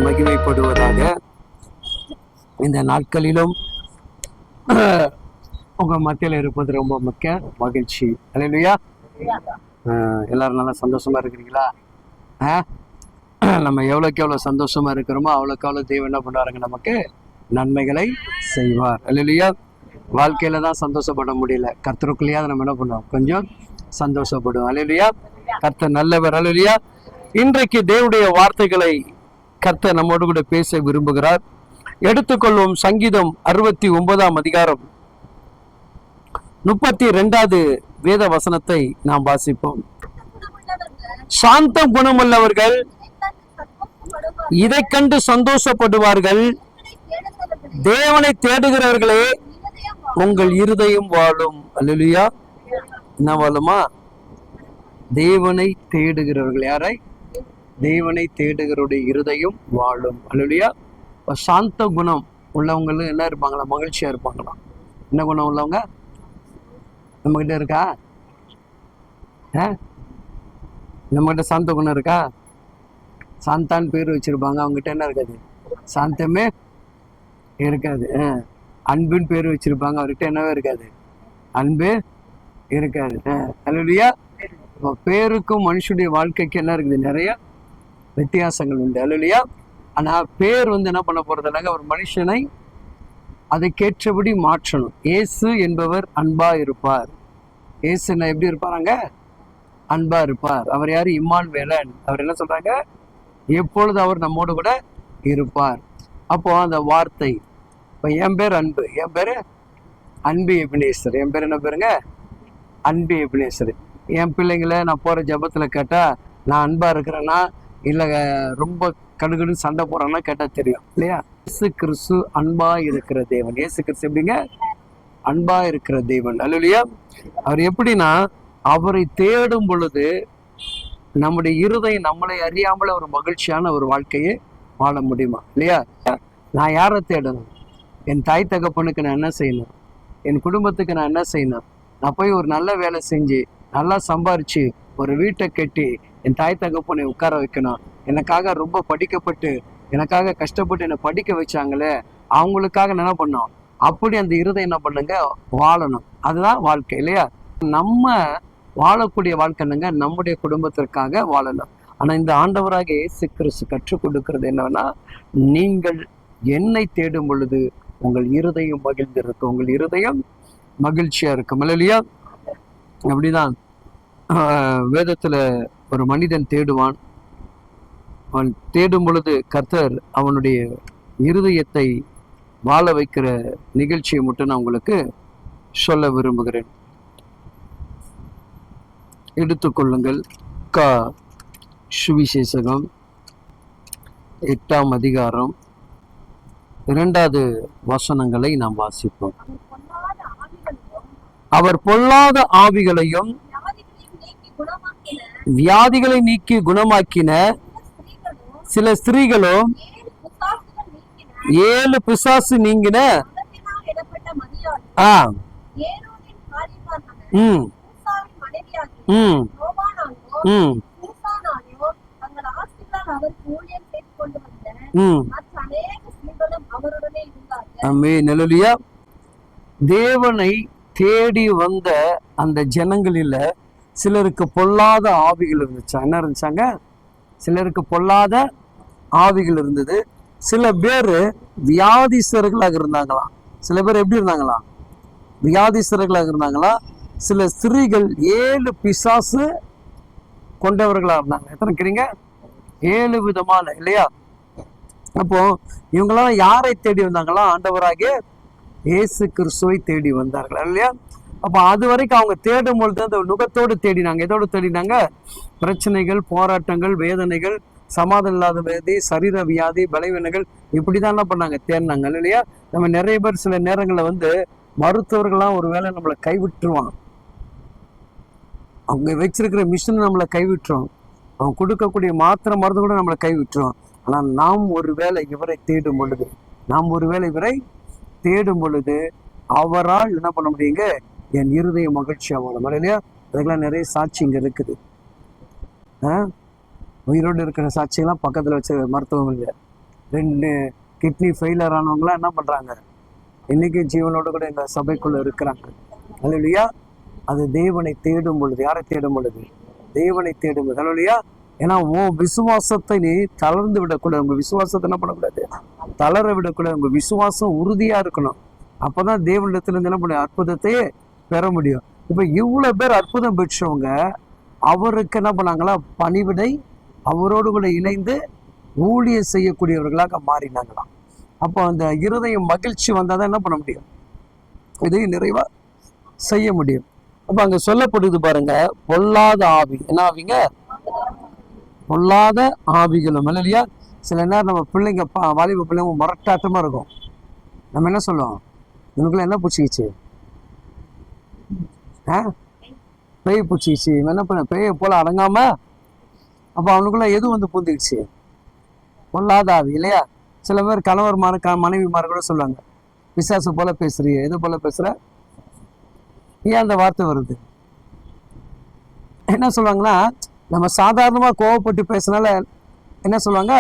மகிமைப்படுவதாக. இந்த நாட்களிலும் உங்க மத்தியில் இருப்பது ரொம்ப முக்கிய மகிழ்ச்சி. அல்லேலூயா. எல்லாரும் நல்லா சந்தோஷமா இருக்கிறீங்களா? நம்ம எவ்வளோக்கு எவ்வளோ சந்தோஷமா இருக்கிறோமோ அவ்வளோக்கு அவ்வளோ தெய்வம் என்ன பண்ணுவாருங்க, நமக்கு நன்மைகளை செய்வார். அல்லேலூயா. வாழ்க்கையில தான் சந்தோஷப்பட முடியல, கர்த்தருக்குள்ளேயாவது நம்ம என்ன பண்ணுவோம், கொஞ்சம் சந்தோஷப்படுவோம். அல்லேலூயா. கர்த்தர் நல்லவர். அல்லேலூயா. இன்றைக்கு தேவனுடைய வார்த்தைகளை கர்த்தர் நம்மோடு கூட பேச விரும்புகிறார். எடுத்துக்கொள்வோம் சங்கீதம் 69ஆம் அதிகாரம் 32வது வேத வசனத்தை நாம் வாசிப்போம். சாந்த குணமுள்ளவர்கள் இதை கண்டு சந்தோஷப்படுவார்கள். தேவனை தேடுகிறவர்களே உங்கள் இருதயம் வாழும். அல்லேலூயா. என்ன வாழுமா? தேவனை தேடுகிறவர்கள். யாரை? தேவனை தேடுகிறவருடைய இருதயம் வாழும். அல்லேலூயா. சாந்த குணம் உள்ளவங்களும் என்ன இருப்பாங்களா? மகிழ்ச்சியா இருப்பாங்களாம். என்ன குணம் உள்ளவங்க நம்ம கிட்ட இருக்கா? நம்ம கிட்ட சாந்த குணம் இருக்கா? சாந்தான்னு பேர் வச்சிருப்பாங்க, அவங்ககிட்ட என்ன இருக்காது? சாந்தமே இருக்காது. அன்புன்னு பேர் வச்சிருப்பாங்க, அவர்கிட்ட என்னவே இருக்காது? அன்பு இருக்காது. அல்லேலூயா. பேருக்கும் மனுஷனுடைய வாழ்க்கைக்கு என்ன இருக்குது? நிறைய வித்தியாசங்கள் உண்டு. அல்லேலூயா. ஆனா பேர் என்ன பண்ண போறதுனாங்க, ஒரு மனுஷனை அதுக்கேற்றபடி மாற்றணும். இயேசு என்பவர் அன்பா இருப்பார். இயேசு எப்படி இருப்பாராங்க? அன்பா இருப்பார். அவர் யாரு? இம்மானுவேலன். அவர் என்ன சொல்றாங்க? எப்பொழுது அவர் நம்மோடு கூட இருப்பார். அப்போ அந்த வார்த்தை, இப்போ என் பேர் அன்பு, என் பேரு அன்பு எபினேசர். என் பேர் என்ன பேருங்க? அன்பு எபினேசர். என் பிள்ளைங்களை நான் போற ஜபத்துல கேட்டா நான் அன்பா இருக்கிறேன்னா இல்லை ரொம்ப கடுகடுன்னு சண்டை போறான்னா கேட்டா தெரியும் இல்லையா? இயேசு கிறிஸ்து அன்பா இருக்கிற தேவன். இயேசு கிறிஸ்து எப்படிங்க? அன்பா இருக்கிற தேவன். அல்லேலூயா. அவர் எப்படின்னா, அவரை தேடும் பொழுது நம்முடைய இருதயம் நம்மளை அறியாமல ஒரு மகிழ்ச்சியான ஒரு வாழ்க்கையை வாழ முடியுமா? இல்லையா? நான் யாரை தேடணும்? என் தாய் தகப்பனுக்கு நான் என்ன செய்யணும்? என் குடும்பத்துக்கு நான் என்ன செய்யணும்? நான் போய் ஒரு நல்ல வேலை செஞ்சு நல்லா சம்பாரிச்சு ஒரு வீட்டை கட்டி என் தாய் தகப்பனை உட்கார வைக்கணும். எனக்காக ரொம்ப படிக்கப்பட்டு எனக்காக கஷ்டப்பட்டு என்னை படிக்க வச்சாங்களே, அவங்களுக்காக என்ன பண்ணோம்? அப்படி அந்த இருதயம் என்ன பண்ணுங்க, வாழணும். அதுதான் வாழ்க்கை இல்லையா? நம்ம வாழக்கூடிய வாழ்க்கைங்க நம்முடைய குடும்பத்திற்காக வாழணும். ஆனா இந்த ஆண்டவராக இயேசு கிறிஸ்து கற்றுக் கொடுக்கிறது என்னன்னா, நீங்கள் என்னை தேடும் பொழுது உங்கள் இருதயம் மகிழ்ந்திருக்கும், உங்கள் இருதயம் மகிழ்ச்சியா இருக்கும். இல்லையா? அப்படிதான் வேதத்துல ஒரு மனிதன் தேடுவான். அவன் தேடும் பொழுது கர்த்தர் அவனுடைய இருதயத்தை வாழ வைக்கிற நிகழ்ச்சியை மட்டும் நான் உங்களுக்கு சொல்ல விரும்புகிறேன். எடுத்துக்கொள்ளுங்கள் சுவிசேஷகம் 8ஆம் அதிகாரம் 2வது வசனங்களை நாம் வாசிப்போம். அவர் பொல்லாத ஆவிகளையும் வியாதிகளை நீக்கி குணமாக்கின சில ஸ்திரீகளும் 7 பிசாசு நீங்கின தேவனை தேடி வந்த அந்த ஜனங்களில சிலருக்கு பொல்லாத ஆவிகள் இருந்துச்சா? என்ன இருந்துச்சாங்க? சிலருக்கு பொல்லாத ஆவிகள் இருந்தது. சில பேர் வியாதிஸ்தர்களாக இருந்தாங்களாம். சில பேர் எப்படி இருந்தாங்களாம்? வியாதிஸ்தர்களாக இருந்தாங்களாம். சில ஸ்திரீகள் 7 பிசாசு கொண்டவர்களா இருந்தாங்க. எத்தனை இருக்கிறீங்க? 7 விதமான இல்லையா? அப்போ இவங்களாம் யாரை தேடி வந்தாங்களா? ஆண்டவராகிய இயேசு கிறிஸ்துவை தேடி வந்தார்கள் இல்லையா? அப்போ அது வரைக்கும் அவங்க தேடும் பொழுது அந்த நுகத்தோடு தேடினாங்க. எதோடு தேடினாங்க? பிரச்சனைகள், போராட்டங்கள், வேதனைகள், சமாதானம் இல்லாத வியாதி, சரீர வியாதி, பலவீனங்கள், இப்படிதான் என்ன பண்ணாங்க? தேடினாங்க இல்லையா? நம்ம நிறைய பேர் சில நேரங்களில் மருத்துவர்கள்லாம் ஒரு வேளை நம்மளை கைவிட்டுருவாங்க. அவங்க வச்சிருக்கிற மிஷின் நம்மளை கைவிட்டுரும். அவங்க கொடுக்கக்கூடிய மாத்திரை மருந்து கூட நம்மளை கைவிட்டுரும். ஆனால் நாம் ஒரு வேளை இவரை தேடும் பொழுது அவரால் என்ன பண்ண முடியுங்க? என் இருதய மகிழ்ச்சியா வாழும் இல்லையா? அதுக்கெல்லாம் நிறைய சாட்சி இங்க இருக்குது. உயிரோடு இருக்கிற சாட்சியெல்லாம் பக்கத்துல வச்ச மருத்துவம் இல்லை. 2 கிட்னி ஃபெயிலியர் ஆனவங்களாம் என்ன பண்றாங்க, இன்னைக்கு ஜீவனோட கூட எங்க சபைக்குள்ள இருக்கிறாங்க. அல்லேலூயா. அது தேவனை தேடும் பொழுது, யாரை தேடும் பொழுது? தேவனை தேடும் பொழுது. அல்லேலூயா. ஏன்னா உன் விசுவாசத்தை நீ தளர்ந்து விடக்கூடாது. உங்க விசுவாசத்தை என்ன பண்ணக்கூடாது, தளர விடக்கூடாது. உங்க விசுவாசம் உறுதியா இருக்கணும். அப்பதான் தேவனிடத்துல இருந்து என்ன பண்ண அற்புதத்தையே பெற முடியும். இப்ப இவ்வளவு பேர் அற்புதம் பெற்றவங்க அவருக்கு என்ன பண்ணாங்களா, பணிவிடை அவரோடு கூட இணைந்து ஊழியம் செய்யக்கூடியவர்களாக மாறினாங்களாம். அப்போ அந்த இருதயம் மகிழ்ச்சி வந்தாதான் என்ன பண்ண முடியும், இதையும் நிறைவா செய்ய முடியும். அப்ப அங்க சொல்லப்படுது பாருங்க, பொல்லாத ஆவி. என்ன ஆவிங்க? பொல்லாத ஆவிகளும். இல்லையா? சில நேரம் நம்ம பிள்ளைங்க வாலிப பிள்ளைங்க முரட்டாட்டமா இருக்கும். நம்ம என்ன சொல்லுவோம், இவனுக்குள்ள என்ன பூச்சிக்கிச்சு, பேய் பூச்சிக்கிச்சு, என்ன பண்ண பேயை போல அடங்காம. அப்போ அவனுக்குள்ள எது வந்து பூந்துக்கிச்சு, பொல்லாத ஆவி. இல்லையா? சில பேர் கணவர்மார் மனைவிமார் கூட சொல்லுவாங்க, பிசாசு போல பேசுறிய, எது போல பேசுற, ஏன் அந்த வார்த்தை வருது? என்ன சொல்லுவாங்கன்னா, நம்ம சாதாரணமா கோவப்பட்டு பேசினால என்ன சொல்லுவாங்க,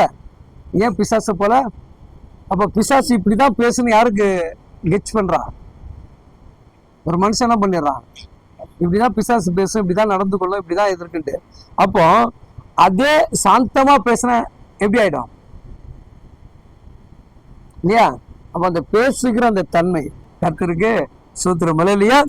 ஏன் பிசாசு போல. அப்ப பிசாசு இப்படிதான் பேசுன்னு யாருக்கு கெச் பண்றான்? ஒரு மனுஷன் என்ன பண்ணிடுறான், இப்படிதான் பிசாசு பேசும், இப்படிதான் நடந்து கொள்ளும், இப்படிதான் எதிர்க்குன்ட்டு. அப்போ அதே சாந்தமா பேசுன எப்படி ஆயிடும் இல்லையா? அப்ப அந்த பேசுகிற அந்த தன்மை கர்த்தருக்கு சூத்திரம். இல்லையா?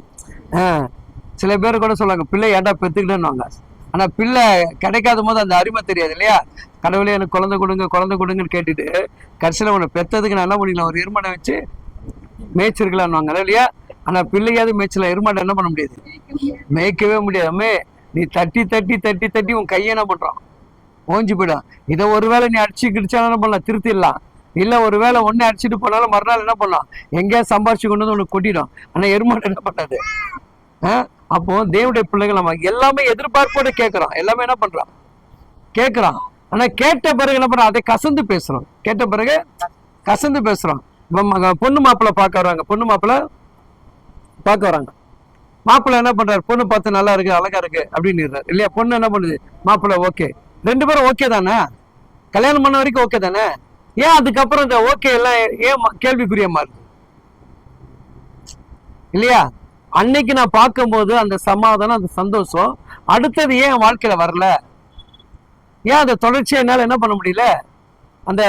சில பேர் கூட சொல்லுவாங்க, பிள்ளை ஏன்டா பெத்துக்கிட்டேன்னு. ஆனா பிள்ளை கிடைக்காத போது அந்த அருமை தெரியாது இல்லையா? கடவுளே எனக்கு குழந்தை கொடுங்க குழந்தை கொடுங்கன்னு கேட்டுட்டு கடைசியில உன்னை பெத்ததுக்கு நான் என்ன பண்ணிக்கலாம், ஒரு எருமாடை வச்சு மேய்ச்சிருக்கலான்னு இல்லையா? ஆனா பிள்ளையாவது மேய்ச்சல, எருமாடை என்ன பண்ண முடியாது, மேய்க்கவே முடியாதுமே. நீ தட்டி தட்டி தட்டி தட்டி உன் கையை என்ன பண்றான், ஓஞ்சி போயிடும். இதை ஒருவேளை நீ அடிச்சு கிடிச்சாலும் என்ன பண்ணலாம், திருத்திடலாம். இல்ல ஒருவேளை ஒன்னு அடிச்சுட்டு போனாலும் மறுநாள் என்ன பண்ணலாம், எங்கேயா சம்பாரிச்சு கொண்டு வந்து உனக்கு கொட்டிடும். ஆனா எருமாடை என்ன பண்ணாது. அப்போ தேவனுடைய பிள்ளைகள் நம்ம எல்லாமே எதிர்பார்ப்போட கேட்கிறோம், எல்லாமே என்ன பண்றோம், கேட்கிறோம். ஆனா கேட்ட பிறகு என்ன பண்றோம், அதை கசந்து பேசுறோம். கேட்ட பிறகு கசந்து பேசுறோம். பொண்ணு மாப்பிள்ளை பார்க்க வராங்க, பொண்ணு மாப்பிள்ளை பார்க்க வராங்க. மாப்பிள்ளை என்ன பண்றாரு, பொண்ணு பார்த்து நல்லா இருக்கு அழகா இருக்கு அப்படின்னு இல்லையா? பொண்ணு என்ன பண்ணுது, மாப்பிள்ளை ஓகே, 2 பேரும் ஓகே தானே, கல்யாணம் பண்ண வரைக்கும் ஓகே தானே. ஏன் அதுக்கப்புறம் இந்த ஓகே எல்லாம் ஏன் கேள்விக்குரிய மாதிரி இல்லையா? அன்னைக்கு நான் பார்க்கும்போது அந்த சமாதானம், அந்த சந்தோஷம் அடுத்தது ஏன் வாழ்க்கையில வரல, ஏன் அந்த தொடர்ச்சியை என்னால என்ன பண்ண முடியல, அந்த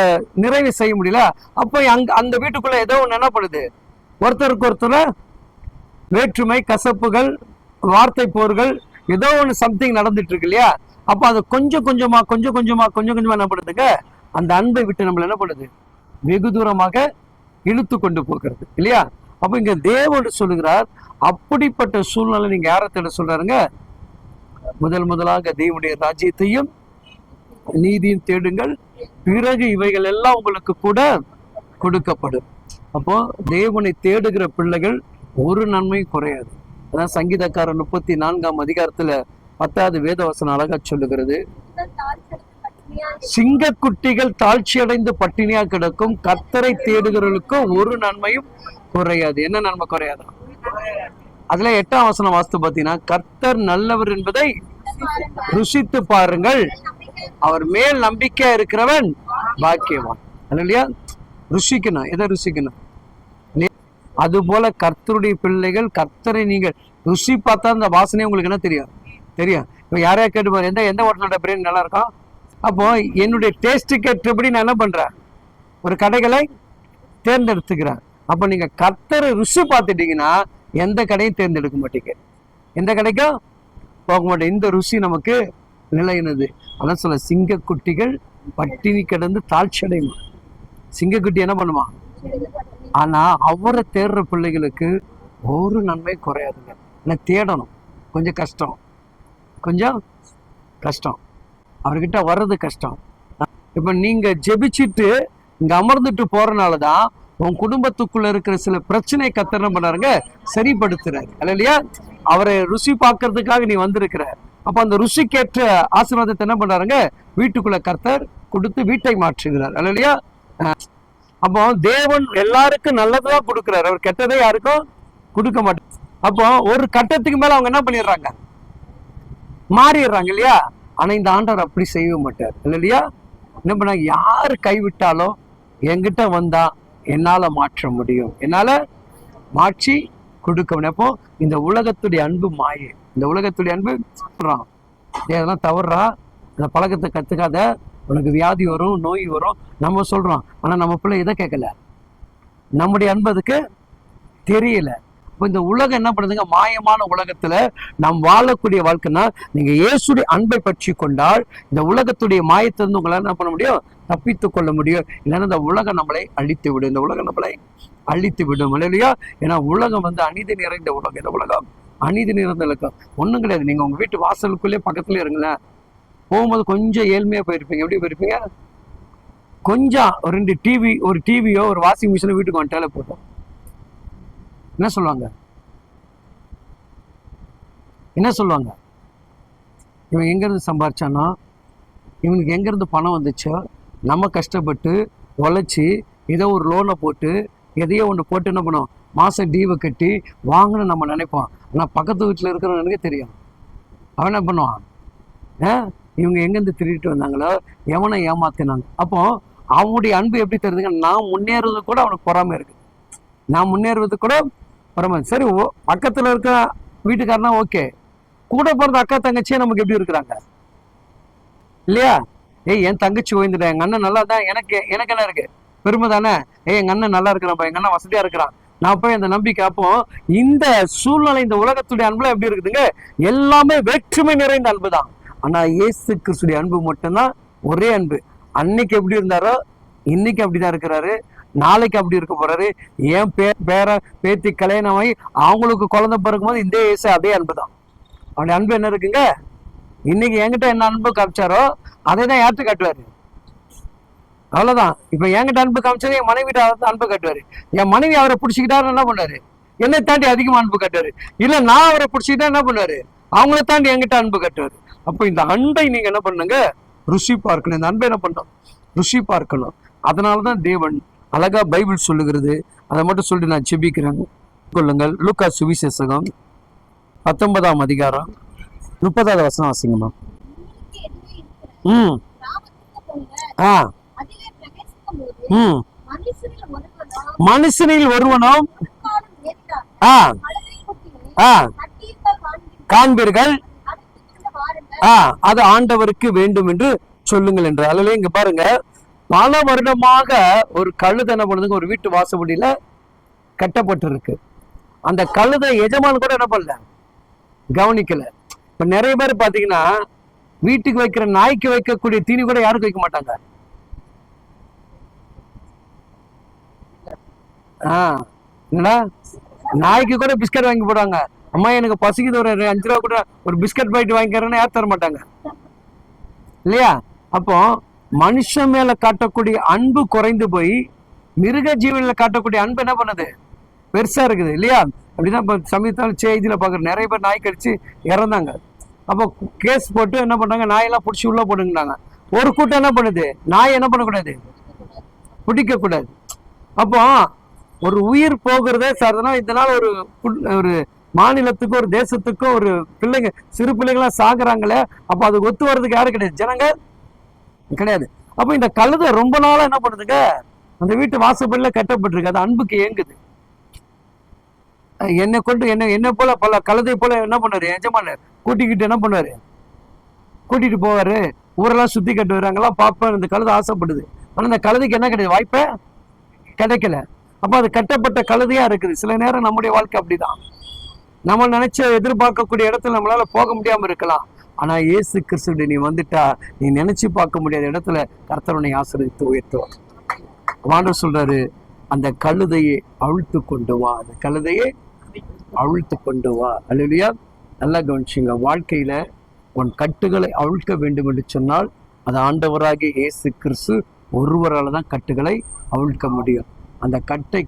நிறைவு செய்ய முடியல. அப்போ அந்த வீட்டுக்குள்ள ஏதோ ஒண்ணு என்ன பண்ணுது, ஒருத்தருக்கு ஒருத்தர் வேற்றுமை, கசப்புகள், வார்த்தை போர்கள், ஏதோ ஒண்ணு சம்திங் நடந்துட்டு இருக்கு இல்லையா? அப்ப அது கொஞ்சம் கொஞ்சமா என்ன பண்ணுதுங்க, அந்த அன்பை விட்டு நம்மள என்ன பண்ணுது, வெகு தூரமாக இழுத்து கொண்டு போகிறது இல்லையா? அப்ப இங்க தேவன் சொல்லுகிறார், அப்படிப்பட்ட சூழ்நிலை நீங்க யாரத்திட சொல்றாருங்க, முதலாக தேவனுடைய ராஜ்யத்தையும் நீதியும் தேடுங்கள், பிறகு இவைகள் எல்லாம் உங்களுக்கு கூட கொடுக்கப்படும். அப்போ தேவனை தேடுகிற பிள்ளைகள் ஒரு நன்மையும் குறையாது. அதான் சங்கீதக்காரர் 34ஆம் அதிகாரத்துல 10வது வேதவசனம் அழகா சொல்லுகிறது, சிங்கக்குட்டிகள் தாழ்ச்சி அடைந்து பட்டினியா கிடக்கும், கர்த்தரை தேடுகிறவர்களுக்கு ஒரு நன்மையும் குறையாது. என்ன நன்மை குறையாதா? அதுல 8ஆம் வசனம் வாஸ்து பாத்தீங்கன்னா, கர்த்தர் நல்லவர் என்பதை ருசித்து பாருங்கள், அவர் மேல் நம்பிக்கையா இருக்கிறவன் பாக்கியவான். இல்லையா? ருசிக்கணும். எதை ருசிக்கணும்? அது போல கர்த்தருடைய பிள்ளைகள், கர்த்தரை நீங்கள் ருசி பார்த்தா அந்த வாசனை உங்களுக்கு என்ன தெரியும். இப்ப யாரையா கேட்டு பாரு, எந்த ஹோட்டலோட பிரியாணி நல்லா இருக்கும். அப்போ என்னுடைய டேஸ்ட்டுக்கு ஏற்றபடி நான் என்ன பண்றேன், ஒரு கடைகளை தேர்ந்தெடுத்துக்கிறேன். அப்போ நீங்க கர்த்தரை ருசி பார்த்துட்டீங்கன்னா எந்த கடையும் தேர்ந்தெடுக்க மாட்டீங்க, எந்த கடைக்கும் போக மாட்டேன். இந்த ருசி நமக்கு நிலையினது. அதான் சொல்ல, சிங்கக்குட்டிகள் பட்டினி கிடந்து தாழ்ச்சி அடையுமா. சிங்கக்குட்டி என்ன பண்ணுமா, ஆனா அவரை தேடுற பிள்ளைகளுக்கு ஒரு நன்மை குறையாதுங்க. ஆனால் தேடணும், கொஞ்சம் கஷ்டம், அவர்கிட்ட வர்றது கஷ்டம். இப்ப நீங்க ஜெபிச்சுட்டு இங்க அமர்ந்துட்டு போறதுனாலதான் உன் குடும்பத்துக்குள்ள இருக்கிற சில பிரச்சனை கர்த்தர் என்ன பண்ணாருங்க, சரிப்படுத்துறாரு இல்லையா? அவரை ருசி பார்க்கறதுக்காக நீ வந்திருக்கிற. அப்ப அந்த ருசிக்கேற்ற ஆசீர்வாதத்தை என்ன பண்றாருங்க, வீட்டுக்குள்ள கர்த்தர் கொடுத்து வீட்டை மாற்றுகிறார் இல்லையா? அப்போ தேவன் எல்லாருக்கும் நல்லதுதான் கொடுக்கிறார், அவர் கெட்டதை யாருக்கும் கொடுக்க மாட்டார். அப்போ ஒரு கட்டத்துக்கு மேல அவங்க என்ன பண்ணிடுறாங்க, மாறிடுறாங்க இல்லையா? ஆனா இந்த ஆண்டவர் அப்படி செய்ய மாட்டார் இல்லையா? என்ன பண்ண, யாரு கைவிட்டாலும் என்கிட்ட வந்தா என்னால மாற்ற முடியும், என்னால மாற்றி கொடுக்க முடியும். அப்போ இந்த உலகத்துடைய அன்பு மாயை, இந்த உலகத்துடைய அன்பு அதெல்லாம் தவறா, அந்த பழக்கத்தை கத்துக்காத, உனக்கு வியாதி வரும், நோய் வரும் நம்ம சொல்றோம். ஆனா நம்ம பிள்ளை இதை கேட்கல, நம்முடைய அன்பு அதுக்கு தெரியல. இப்போ இந்த உலகம் என்ன பண்ணுதுங்க, மாயமான உலகத்துல நாம் வாழக்கூடிய வாழ்க்கைன்னா நீங்க இயேசுடைய அன்பை பற்றி கொண்டால் இந்த உலகத்துடைய மாயத்திலிருந்து உங்களால் என்ன பண்ண முடியும், தப்பித்து கொள்ள முடியும். இல்லைன்னா இந்த உலகம் நம்மளை அழித்து விடும், இந்த உலகம் நம்மளை அழித்து விடும் இல்லையா. ஏன்னா உலகம் வந்து அநீதி நிறைந்த உலகம். இந்த உலகம் அநீதி நிறைந்த உலகம், ஒண்ணும் கிடையாது. நீங்க உங்க வீட்டு வாசலுக்குள்ளே பக்கத்துல இருங்களேன், போகும்போது கொஞ்சம் ஏழ்மையா போயிருப்பீங்க. எப்படி போயிருப்பீங்க, கொஞ்சம் ஒரு டிவியோ ஒரு வாஷிங் மிஷினோ வீட்டுக்கு வந்துட்டாலே போதும். என்ன சொல்லுவாங்க, இவன் எங்கேருந்து சம்பாரிச்சானோ, இவனுக்கு எங்கேருந்து பணம் வந்துச்சோ, நம்ம கஷ்டப்பட்டு உழைச்சி ஏதோ ஒரு லோனை போட்டு எதையோ ஒன்று போட்டு என்ன பண்ணுவோம், மாதம் டீவை கட்டி வாங்கணும்னு நம்ம நினைப்போம். ஆனால் பக்கத்து வீட்டில் இருக்கிறவனுக்கே தெரியும், அவன் என்ன பண்ணுவான், இவங்க எங்கேருந்து திருடிட்டு வந்தாங்களோ, எவனை ஏமாத்தினாங்க. அப்போ அவனுடைய அன்பு எப்படி தெரியுதுங்க, நான் முன்னேறது கூட அவனுக்கு பொறாமை இருக்கு, நான் முன்னேறுவது கூட பொறாமை. சரி, பக்கத்தில் இருக்க வீட்டுக்காரனா ஓகே, கூட பிறந்த அக்கா தங்கச்சியே நமக்கு எப்படி இருக்கிறாங்க இல்லையா. என் தங்கச்சி ஓய்ந்துட்டேன், எங்க அண்ணன் நல்லா தான், எனக்கு என்ன இருக்கு, பெருமை தானே. எங்க அண்ணன் நல்லா இருக்கிறான், எங்க அண்ணன் வசதியா இருக்கிறான், நான் போய் அந்த நம்பிக்கை. அப்போ இந்த சூழ்நிலை, இந்த உலகத்துடைய அன்புல எப்படி இருக்குதுங்க, எல்லாமே வேற்றுமை நிறைந்த அன்பு தான். ஆனா இயேசு கிறிஸ்துடைய அன்பு மட்டும்தான் ஒரே அன்பு. அன்னைக்கு எப்படி இருந்தாரோ இன்னைக்கு அப்படிதான் இருக்கிறாரு, நாளைக்கு அப்படி இருக்க போறாரு. ஏன் பேத்தி கல்யாணமாகி அவங்களுக்கு குழந்தை பிறக்கும் போது இந்த இயேசு அதே அன்பு தான். அவனுடைய அன்பு என்ன இருக்குங்க, இன்னைக்கு என்கிட்ட என்ன அன்பு காமிச்சாரோ அதே தான் யார்கிட்ட காட்டுவாரு, அவ்வளவுதான். இப்ப என்கிட்ட அன்பு காமிச்சது என் மனைவிட்ட அன்பு காட்டுவாரு. என் மனைவி அவரை பிடிச்சிக்கிட்டாரு என்ன பண்ணாரு, என்னை தாண்டி அதிகமா அன்பு காட்டுவாரு. இல்ல நான் அவரை பிடிச்சிக்கிட்டா என்ன பண்ணுவாரு, அவங்கள தாண்டி என்கிட்ட அன்பு காட்டுவாரு. அப்போ இந்த அன்பை நீங்க என்ன பண்ணுங்க, ருசி பார்க்கணும். இந்த அன்பை என்ன பண்ணணும், ருசி பார்க்கணும். அதனாலதான் தேவன் அழகா பைபிள் சொல்லுகிறது. அதை மட்டும் சொல்லிட்டு நான் செபிக்கிறேன். கொள்ளுங்கள், லூக்கா சுவிசேஷகம் 19ஆம் அதிகாரம் 30வது வசனம் வாசிங்கம்மா. மனுஷனில் ஒருவனும் காண்பீர்கள், அது ஆண்டவருக்கு வேண்டும் என்று சொல்லுங்கள் என்று. அதுல இங்க பாருங்க, பல வருடமாக ஒரு கழுதை என்ன பண்ணுதுங்க, ஒரு வீட்டு வாசப்படியில கட்டப்பட்டு இருக்கு. அந்த கழுதை எஜமான் கூட என்ன பண்ணல, கவனிக்கல. இப்ப நிறைய பேர் பாத்தீங்கன்னா வீட்டுக்கு வைக்கிற நாய்க்கு வைக்கக்கூடிய தீனி கூட யாருக்கு வைக்க மாட்டாங்க. என்னடா, நாய்க்கு கூட பிஸ்கட் வாங்கி போடுவாங்க. அம்மா எனக்கு பசிக்குது, ஒரு 5 ரூபா கூட ஒரு பிஸ்கட் பாக்கெட் வாங்கிக்கிறேன்னு யாரும் தர மாட்டாங்க இல்லையா. அப்போ மனுஷன் மேல காட்டக்கூடிய அன்பு குறைந்து போய் மிருக ஜீவனில காட்டக்கூடிய அன்பு என்ன பண்ணுது, பெருசா இருக்குது இல்லையா. அப்படின்னா இப்போ சமயத்தால் செய்தியில பாக்குற நிறைய பேர் நாய் கடிச்சு இறந்தாங்க. அப்போ கேஸ் போட்டு என்ன பண்றாங்க, நாயெல்லாம் பிடிச்சி உள்ள போடுங்கிறாங்க. ஒரு கூட்டம் என்ன பண்ணுது, நாய் என்ன பண்ணக்கூடாது, பிடிக்க கூடாது. அப்போ ஒரு உயிர் போகிறதே சார்னா இதனால ஒரு மாநிலத்துக்கோ ஒரு தேசத்துக்கோ ஒரு பிள்ளைங்க, சிறு பிள்ளைங்களா சாகுறாங்களே. அப்போ அதுக்கு ஒத்து வர்றதுக்கு யாரும் கிடையாது, ஜனங்க கிடையாது. அப்போ இந்த கழுதை ரொம்ப நாளா என்ன பண்ணுதுங்க, அந்த வீட்டு வாசப்படியில கட்டப்பட்டிருக்கு. அது அன்புக்கு ஏங்குது. என்னை கொண்டு என்ன போல பல கழுதை போல என்ன பண்ணுவாரு, எஜமானர் கூட்டிக்கிட்டு என்ன பண்ணுவாரு, கூட்டிட்டு போவாரு, ஊரெல்லாம் சுத்தி கட்டுவாரு, அங்கெல்லாம் பார்ப்பாரு. இந்த கழுதை ஆசைப்படுது. ஆனா இந்த கழுதைக்கு என்ன கிடையாது, வாய்ப்பே கிடைக்கல. அப்ப அது கட்டப்பட்ட கழுதையா இருக்குது. சில நேரம் நம்முடைய வாழ்க்கை அப்படிதான். நம்ம நினைச்ச எதிர்பார்க்கக்கூடிய இடத்துல நம்மளால போக முடியாம இருக்கலாம். ஆனா இயேசு கிறிஸ்து நீ வந்துட்டா, நீ நினைச்சு பார்க்க முடியாத இடத்துல கர்த்தருனை ஆசீர்வதித்து உயர்த்துவார். ஆண்டவர் சொல்றாரு, அந்த கழுதையை அவிழ்த்து கொண்டு வா, அந்த கழுதையை அவிழ்த்து கொண்டு வா. அல்லேலூயா. நல்லா கவனிச்சுங்க, வாழ்க்கையில உன் கட்டுகளை அவிழ்க்க வேண்டும் என்று சொன்னால் அது ஆண்டவராகிய இயேசு கிறிஸ்து ஒருவரால் தான் கட்டுகளை அவிழ்க்க முடியும். அந்த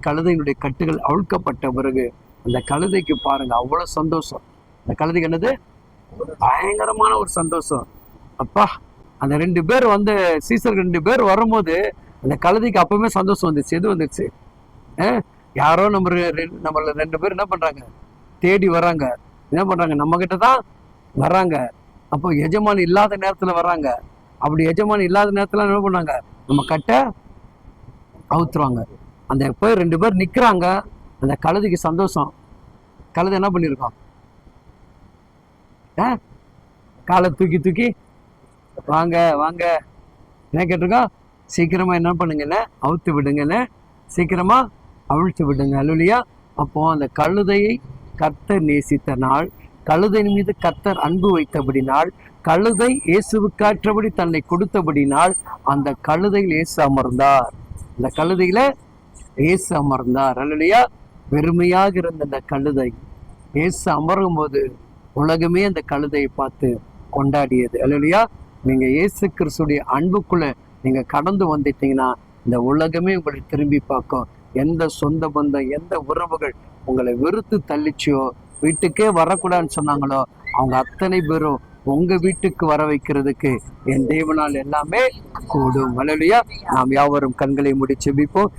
கழுதையினுடைய கட்டுகள் அவிழ்க்கப்பட்ட பிறகு அந்த கழுதைக்கு பாருங்க அவ்வளவு சந்தோஷம். அந்த கழுதைக்கு என்னது, பயங்கரமான ஒரு சந்தோஷம். அப்பா, அந்த 2 பேர் சீசர்கள் 2 பேர் வரும்போது அந்த கழுதைக்கு அப்பவுமே சந்தோஷம் வந்துச்சு. எது வந்துச்சு, யாரோ நம்ம 2 பேர் என்ன பண்றாங்க, தேடி வர்றாங்க. என்ன பண்றாங்க, நம்ம கிட்ட தான் வர்றாங்க. அப்போ எஜமானி இல்லாத நேரத்துல வர்றாங்க. அப்படி எஜமானி இல்லாத நேரத்துல என்ன பண்ணாங்க, நம்ம கட்ட அவுத்துருவாங்க. அந்த போய் 2 பேர் நிக்கிறாங்க. அந்த கழுதைக்கு சந்தோஷம். கழுதை என்ன பண்ணிருக்கோம்? காலை தூக்கி தூக்கி வாங்க வாங்க என்ன கேட்டிருக்கோம்? சீக்கிரமா என்ன பண்ணுங்கன்னு அவுத்து விடுங்கன்னு, சீக்கிரமா அவிழ்த்து விடுங்க. அல்லேலூயா. அப்போ அந்த கழுதையை கர்த்தர் நேசித்த நாள், கழுதையின் மீது கர்த்தர் அன்பு வைத்தபடினால், கழுதை இயேசுவுக்காற்றபடி தன்னை கொடுத்தபடினால், அந்த கழுதையில் இயேசு அமர்ந்தார். அந்த கழுதையில இயேசு அமர்ந்தார். அல்லேலூயா. வெறுமையாக இருந்த அந்த கழுதை இயேசு அமரும் போது உலகமே அந்த கழுதையை பார்த்து கொண்டாடியது. அல்லேலூயா. நீங்க இயேசு கிறிஸ்துடைய அன்புக்குள்ள நீங்க கடந்து வந்துட்டீங்கன்னா இந்த உலகமே உங்களை திரும்பி பார்க்கும். எந்த சொந்த பந்தம், எந்த உறவுகள் உங்களை வெறுத்து தள்ளிச்சியோ, வீட்டுக்கே வரக்கூடாதுன்னு சொன்னாங்களோ, அவங்க அத்தனை பேரும் உங்க வீட்டுக்கு வர வைக்கிறதுக்கு என் தேவனால் எல்லாமே கூடும். அல்லேலூயா. நாம் யாவரும் கண்களை மூடி ஜெபிப்போம்.